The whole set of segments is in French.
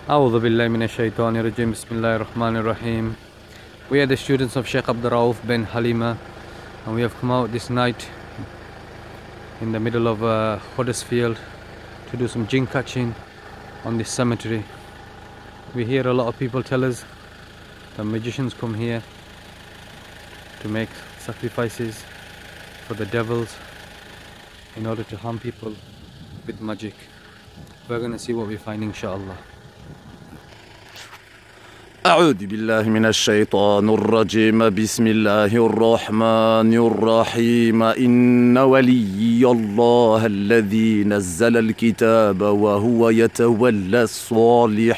A'udhu billahi minash shaitani rajim. Bismillahir Rahmanir Rahim. We are the students of Sheikh Abdul Rauf bin Halima, and we have come out this night in the middle of Huddersfield to do some jinn catching on this cemetery. We hear a lot of people tell us the magicians come here to make sacrifices for the devils in order to harm people with magic. We're gonna see what we find, inshallah. أعوذ بالله من الشيطان الرجيم بسم الله الرحمن الرحيم إن ولي الله الذي نزل الكتاب وهو يتولى الصالحين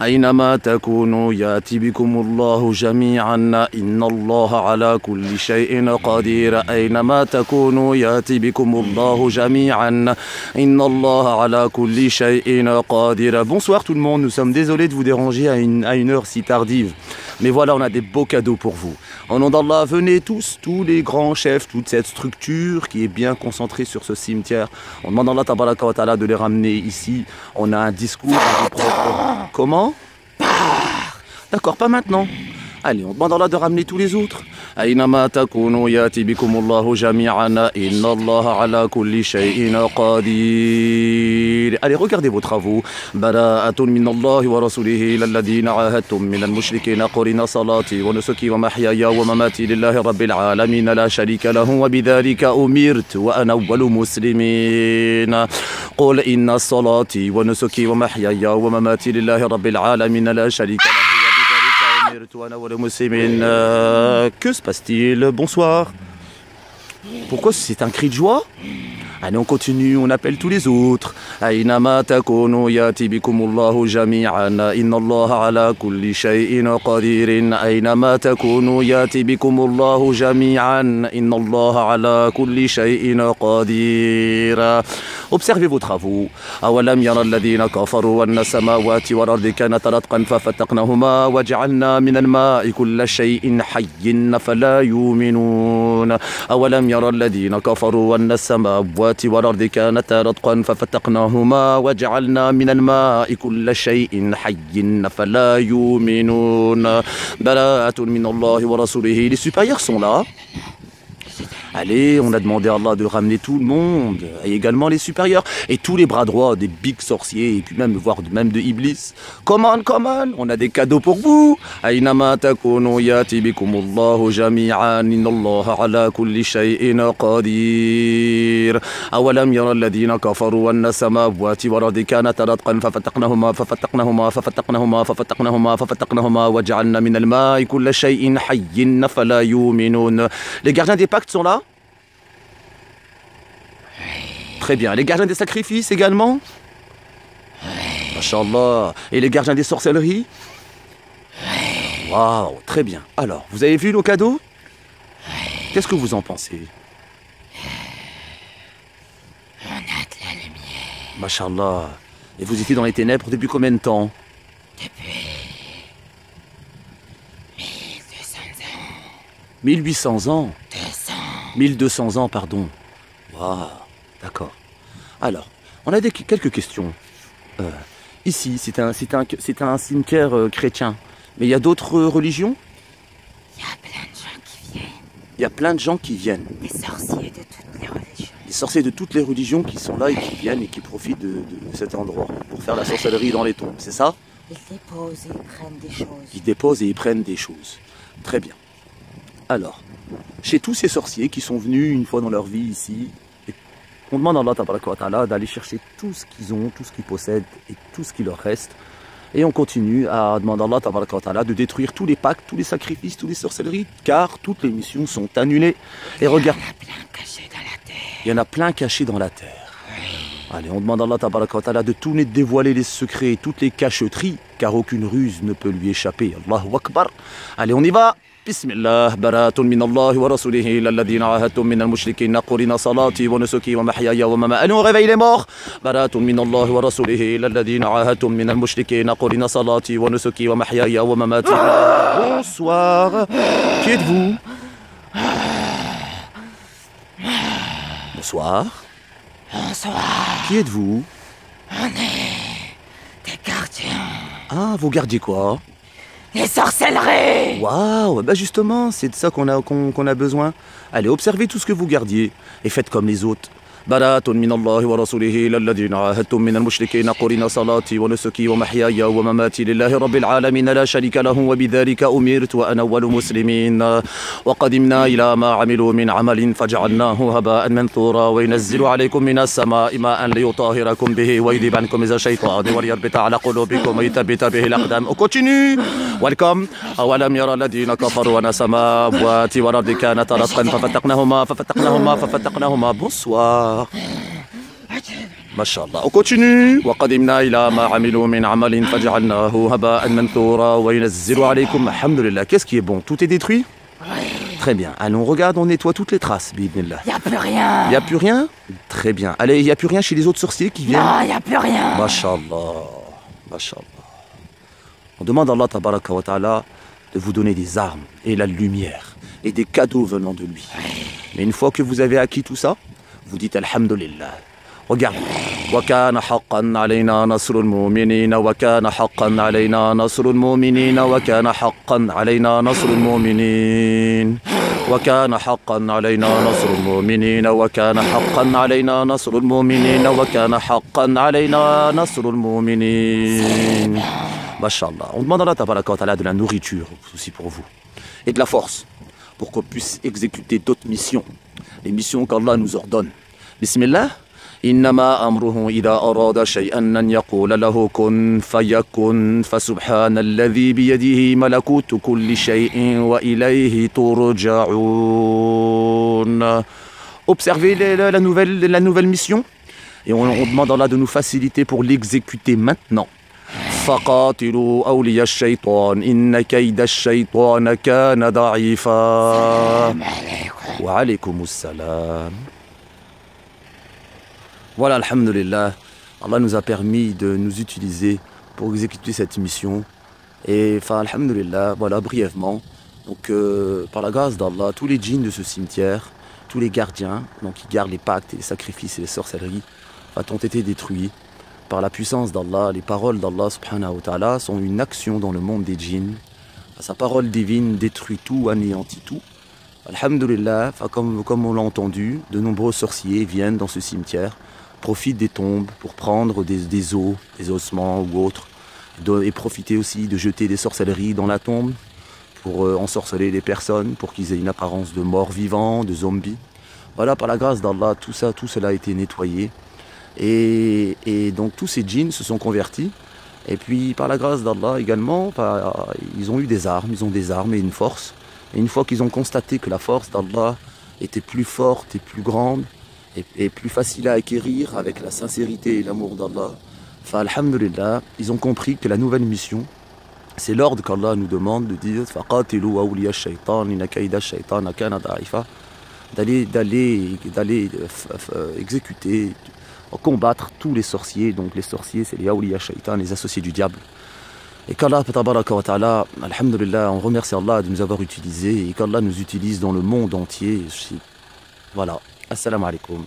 أينما تكونوا يأتي بكم الله جميعا إن الله على كل شيء قدير أينما تكونوا يأتي بكم الله جميعا إن الله على كل شيء قدير. Bonsoir tout le monde, nous sommes désolés de vous déranger à une heure si tardive. Mais voilà, on a des beaux cadeaux pour vous. Au nom d'Allah, venez tous les grands chefs, toute cette structure qui est bien concentrée sur ce cimetière. On demande à Allah tabaraka wa ta'ala de les ramener ici. On a un discours à vous proposer. Comment? D'accord, pas maintenant. Allez, on demande à Allah de ramener tous les autres. أينما تكونوا يأتي بكم الله جميعا إن الله على كل شيء قدير. Allez, regardez vos travaux. براءة من الله ورسوله إلى الذين عاهدتم من المشركين قرن صلاتي ونسكي ومحياي ومماتي لله رب العالمين لا شريك له وبذلك أمرت وأنا أول مسلمين. قل إن صلاتي ونسكي ومحياي ومماتي لله رب العالمين لا شريك له. Que se passe-t-il? Bonsoir. Pourquoi c'est un cri de joie? Allez, on continue, on appelle tous les autres. أينما تكونوا يأتي بكم الله جميعا إن الله على كل شيء قدير أينما تكونوا يأتي بكم الله جميعا إن الله على كل شيء قدير. Observez vos travaux. أولم يرى الذين كفروا أن السماوات والأرض كانتا رتقا ففتقناهما وجعلنا من الماء كل شيء حي فلا يؤمنون. أولم يرى الذين كفروا أن السماوات والأرض كانتا رتقا ففتقناهما وجعلنا من الماء كل شيء حي فلا يؤمنون. براءة من الله ورسوله. Les supérieurs sont là. Allez, on a demandé à Allah de ramener tout le monde, et également les supérieurs, et tous les bras droits des big sorciers, et puis même, voire même de Iblis. Come on, on a des cadeaux pour vous. أينما تكونوا يأتي بكم الله جميعا إن الله على كل شيء قدير. أولم يرى الذين كفروا أن السماوات والأرض كانتا رتقا ففتقناهما وجعلنا من الماء كل شيء حي فلا يؤمنون. Les gardiens des pactes sont là? Très bien. Les gardiens des sacrifices également? Masha'Allah. Et les gardiens des sorcelleries? Waouh, très bien. Alors, vous avez vu nos cadeaux? Qu'est-ce que vous en pensez? On a de la lumière. Masha'Allah. Et vous étiez dans les ténèbres depuis combien de temps? Depuis 1200 ans. 1800 ans? 200. 1200 ans, pardon. Waouh, d'accord. Alors, on a quelques questions. Ici, c'est un cimetière chrétien. Mais il y a d'autres religions? Il y a plein de gens qui viennent. Il y a plein de gens qui viennent. Des sorciers de toutes les religions. Les sorciers de toutes les religions qui sont là et qui viennent et qui profitent de cet endroit pour faire la sorcellerie dans les tombes, c'est ça? Ils déposent et ils prennent des choses. Ils déposent et ils prennent des choses. Très bien. Alors, chez tous ces sorciers qui sont venus une fois dans leur vie ici, on demande à Allah tabaraka wa ta'ala d'aller chercher tout ce qu'ils ont, tout ce qu'ils possèdent et tout ce qui leur reste. Et on continue à demander à Allah tabaraka wa ta'ala de détruire tous les pactes, tous les sacrifices, toutes les sorcelleries, car toutes les missions sont annulées. Et regarde, Il y en a plein cachés dans la terre. il y en a plein cachés dans la terre. Allez, on demande à Allah tabaraka wa ta'ala de tout dévoiler les secrets, toutes les cacheteries, car aucune ruse ne peut lui échapper. Allahu Akbar. Allez, on y va. بسم الله براءة من الله ورسوله إلى الذين عاهدتم من المشركين قرن صلاتي ونسكي ومحياي ومماتي. Allez, on réveille les morts. براءة من الله ورسوله إلى الذين عاهدتم من المشركين قرن صلاتي ونسكي ومحياي ومماتي. Bonsoir. Qui êtes-vous? Bonsoir. Bonsoir. Qui êtes-vous? On est Ah, vous gardiez quoi? Les sorcelleries. Waouh, bah justement, c'est de ça qu'on a besoin. Allez, observez tout ce que vous gardiez et faites comme les autres. براءة من الله ورسوله إلى الذين عاهدتم من المشركين قل صلاتي ونسكي ومحياي ومماتي لله رب العالمين لا شريك له وبذلك أمرت وأنا أول مسلمين وقدمنا إلى ما عملوا من عمل فجعلناه هباء منثورا وينزل عليكم من السماء ماء ليطهركم به ويذهب عنكم إذا الشيطان وليربط على قلوبكم ويثبت به الأقدام. On continue. Welcome. أولم يرى الذين كفروا أن السماوات والأرض كانتا رتقا ففتقناهما. Bonsoir. Mashallah. On continue. وقدمنا إلى ما عملوا من عمل فجعلناه هباء منثورا وينزل عليكم. Alhamdulillah. Qu'est-ce qui est bon? Tout est détruit? Très bien. Allons, regarde, on nettoie toutes les traces. Bidnillah. Il n'y a plus rien. Il n'y a plus rien? Très bien. Allez, il n'y a plus rien chez les autres sorciers qui viennent? Non, il n'y a plus rien. Mashallah. Mashallah. On demande à Allah tabaraka wa ta'ala de vous donner des armes et la lumière et des cadeaux venant de lui. Mais une fois que vous avez acquis tout ça, vous dites Alhamdulillah. Regarde. وكان حقا علينا نصر المؤمنين وكان حقا علينا نصر المؤمنين وكان حقا علينا نصر المؤمنين وكان حقا علينا نصر المؤمنين وكان حقا علينا نصر المؤمنين وكان حقا علينا نصر المؤمنين. Mashallah. On demande à Allah tabaraka wa ta'ala de la nourriture aussi pour vous et de la force pour qu'on puisse exécuter d'autres missions, les missions qu'Allah nous ordonne. Bismillah. إنما أمره إذا أراد شيئا أن يقول له كن فيكن فسبحان الذي بيده ملكوت كل شيء وإليه ترجعون. Observez la nouvelle mission et on demande à Allah de nous faciliter pour l'exécuter maintenant. فقاتلوا أولياء الشيطان إن كيد الشيطان كان ضعيفا. وعليكم السلام. Voilà, alhamdulillah, Allah nous a permis de nous utiliser pour exécuter cette mission. Et enfin, alhamdulillah, voilà, brièvement. Donc, par la grâce d'Allah, tous les djinns de ce cimetière, tous les gardiens, donc qui gardent les pactes, et les sacrifices et les sorcelleries, ont été détruits. Par la puissance d'Allah, les paroles d'Allah subhanahu wa ta'ala sont une action dans le monde des djinns. Sa parole divine détruit tout, anéantit tout. Alhamdulillah, comme on l'a entendu, de nombreux sorciers viennent dans ce cimetière, profitent des tombes pour prendre des os, des ossements ou autres, et profiter aussi de jeter des sorcelleries dans la tombe pour ensorceler les personnes, pour qu'ils aient une apparence de morts vivants, de zombies. Voilà, par la grâce d'Allah, tout cela a été nettoyé. Et donc tous ces djinns se sont convertis. Et puis par la grâce d'Allah également, ils ont eu des armes, et une force. Et une fois qu'ils ont constaté que la force d'Allah était plus forte et plus grande, et plus facile à acquérir avec la sincérité et l'amour d'Allah, alhamdulillah, ils ont compris que la nouvelle mission, c'est l'ordre qu'Allah nous demande de dire فَقَاتِلُوا أَوْلِيَا الشَّيْطَانِ إِنَّ كَيْدَ الشَّيْطَانِ كَانَ ضَعِيفًا, d'aller exécuter, combattre tous les sorciers. Donc les sorciers, c'est les awliya shaitan, les associés du diable. Et qu'Allah, tabaraka wa ta'ala, alhamdulillah, on remercie Allah de nous avoir utilisés et qu'Allah nous utilise dans le monde entier. Voilà. Assalamu alaikum.